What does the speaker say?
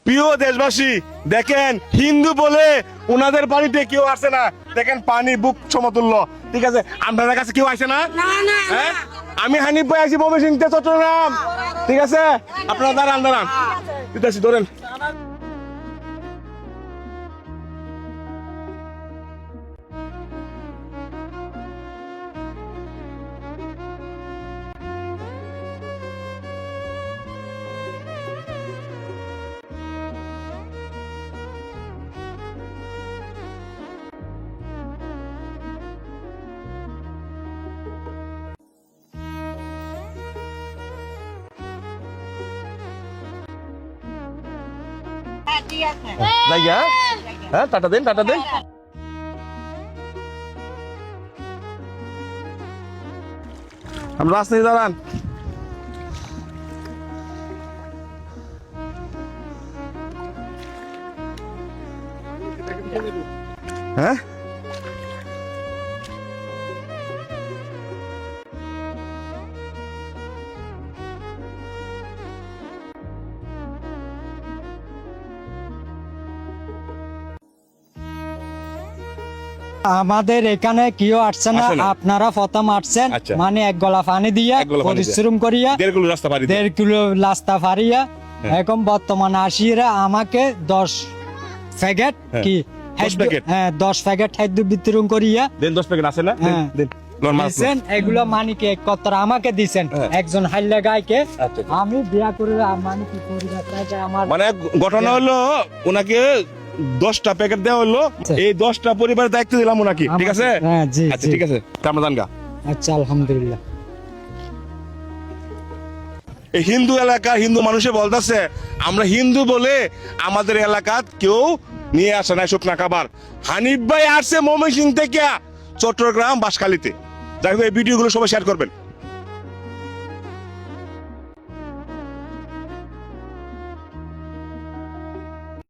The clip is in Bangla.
প্রিয় দেশবাসী, দেখেন হিন্দু বলে ওনাদের বাড়িতে কেউ আসে না। দেখেন পানি বুক সমতুল্য, ঠিক আছে? আপনাদের কাছে কেউ আসে না? হ্যাঁ, আমি হানিফ ভাই আছি ময়মনসিংহ চট্টগ্রাম, ঠিক আছে? আপনারা দাঁড়ান দিতেছি, ধরেন। যাই, হ্যাঁ, টাটা দেন। আমরা রাস্তায় দাঁড়ান। হ্যাঁ, আমাদের এখানে কেউ আসছে না, আসে না। আপনারা প্রথম আসছেন। আচ্ছা। মানে এক গলা পানি দিয়া এক গলা পানি দিয়া। পরিশ্রম করিয়া 1.5 কিলো রাস্তা পাড়ি দিয়ে। 1.5 কিলো রাস্তা ফারিয়া হ্যাঁ। এখন বর্তমানে আসিরা আমাকে 10 প্যাকেট হ্যাঁ। কি 10 প্যাকেট? হ্যাঁ 10 প্যাকেট খাদ্য বিতরণ করিয়া দেন 10 প্যাকেট আছে না? হ্যাঁ। দেন লন মাছ। দিছেন। এগুলো মানিকে এক কতরা আমাকে দিছেন, হ্যাঁ। একজন হাইলা গায়কে। আচ্ছা। আমি বিয়া করে মানে কি পরিবার থেকে আমার মানে ঘটনা হলো ওনাকে 10টা প্যাকেট দেওয়া হলো, এই 10টা পরিবারের দায়িত্ব দিলাম ওনাকে, ঠিক আছে? হ্যাঁ, জি আচ্ছা, জি। ঠিক আছে, আমরা জানগা। আচ্ছা, আলহামদুলিল্লাহ। এই হিন্দু এলাকা হিন্দু মানুষে বলতেছে আমরা হিন্দু বলে আমাদের এলাকাত কেউ নিয়ে আসে না শুকনা খাবার। হানিফ ভাই আসছে ময়মনসিংহ থেকে চট্টগ্রাম বাঁশখালীতে। যাই হোক, এই ভিডিওগুলো সবাই শেয়ার করবেন।